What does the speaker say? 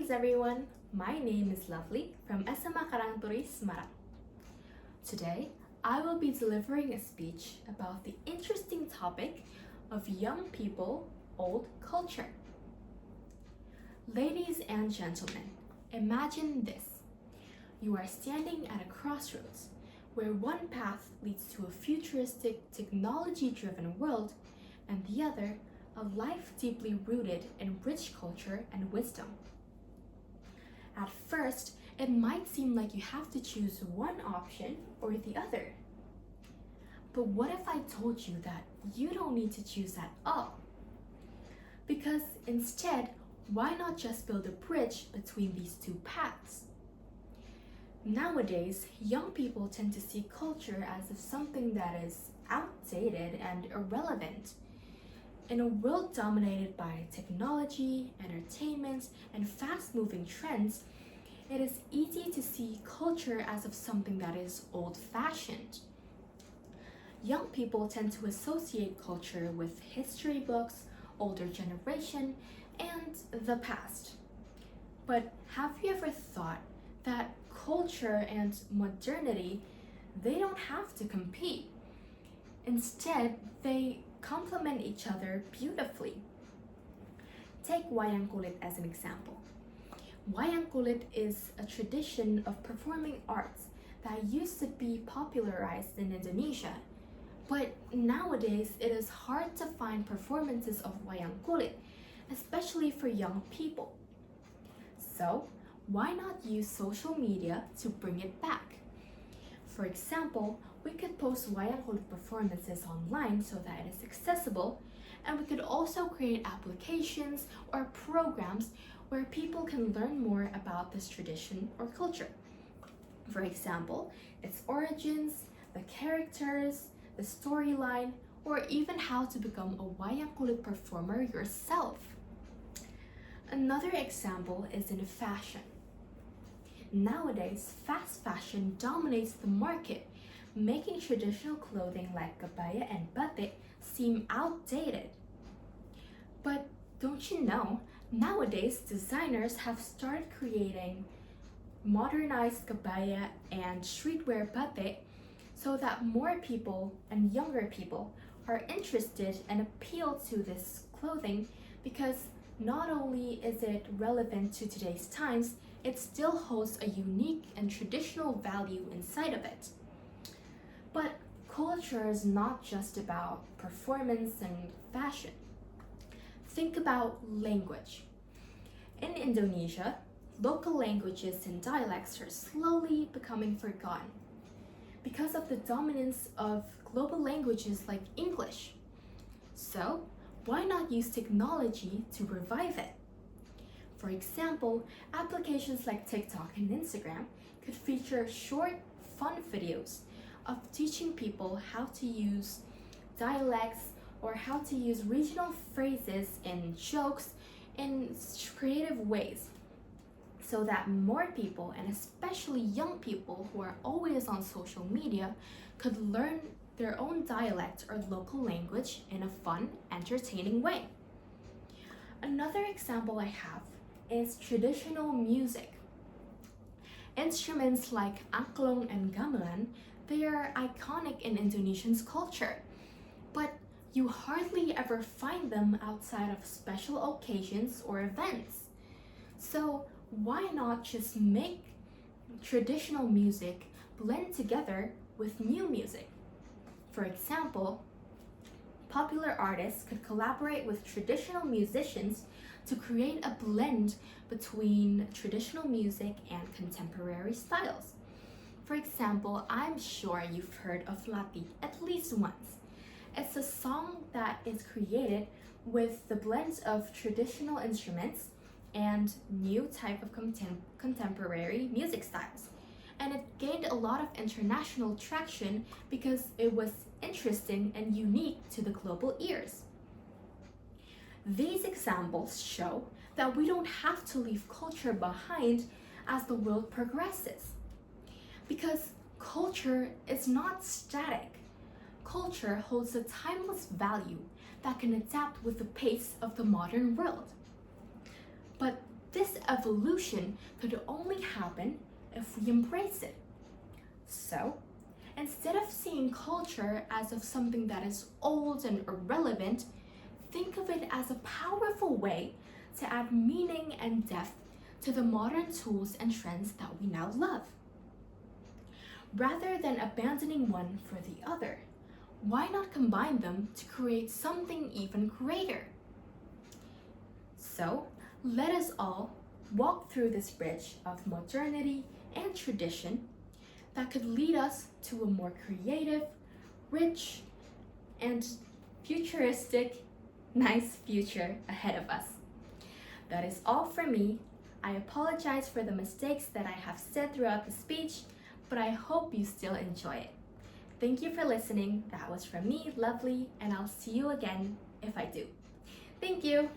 Greetings everyone, my name is Lovely from SMA Karangturi, Semarang. Today, I will be delivering a speech about the interesting topic of young people, old culture. Ladies and gentlemen, imagine this. You are standing at a crossroads where one path leads to a futuristic, technology-driven world and the other a life deeply rooted in rich culture and wisdom. At first, it might seem like you have to choose one option or the other. But what if I told you that you don't need to choose at all? Because instead, why not just build a bridge between these two paths? Nowadays, young people tend to see culture as if something that is outdated and irrelevant. In a world dominated by technology, entertainment, and fast-moving trends, it is easy to see culture as of something that is old-fashioned. Young people tend to associate culture with history books, older generation, and the past. But have you ever thought that culture and modernity, they don't have to compete? Instead, they complement each other beautifully. Take wayang kulit as an example. Wayang kulit is a tradition of performing arts that used to be popularized in Indonesia, but nowadays it is hard to find performances of wayang kulit, especially for young people. So, why not use social media to bring it back? For example, we could post wayang kulit performances online so that it is accessible, and we could also create applications or programs where people can learn more about this tradition or culture. For example, its origins, the characters, the storyline, or even how to become a wayang kulit performer yourself. Another example is in fashion. Nowadays, fast fashion dominates the market, making traditional clothing like kebaya and batik seem outdated. But don't you know, nowadays designers have started creating modernized kebaya and streetwear batik so that more people and younger people are interested and appeal to this clothing because not only is it relevant to today's times, it still holds a unique and traditional value inside of it. But culture is not just about performance and fashion. Think about language. In Indonesia, local languages and dialects are slowly becoming forgotten because of the dominance of global languages like English. So, why not use technology to revive it? For example, applications like TikTok and Instagram could feature short, fun videos of teaching people how to use dialects or how to use regional phrases in jokes in creative ways so that more people, and especially young people who are always on social media, could learn their own dialect or local language in a fun, entertaining way. Another example I have is traditional music. Instruments like angklung and gamelan, they are iconic in Indonesians' culture, but you hardly ever find them outside of special occasions or events. So why not just make traditional music blend together with new music? For example, popular artists could collaborate with traditional musicians to create a blend between traditional music and contemporary styles. For example, I'm sure you've heard of Lati at least once. It's a song that is created with the blend of traditional instruments and new type of contemporary music styles. And it gained a lot of international traction because it was interesting and unique to the global ears. These examples show that we don't have to leave culture behind as the world progresses. Because culture is not static. Culture holds a timeless value that can adapt with the pace of the modern world. But this evolution could only happen if we embrace it. So, instead of seeing culture as of something that is old and irrelevant, think of it as a powerful way to add meaning and depth to the modern tools and trends that we now love. Rather than abandoning one for the other, why not combine them to create something even greater? So, let us all walk through this bridge of modernity and tradition that could lead us to a more creative, rich, and futuristic, nice future ahead of us. That is all from me. I apologize for the mistakes that I have said throughout the speech, but I hope you still enjoy it. Thank you for listening. That was from me, Lovely, and I'll see you again if I do. Thank you.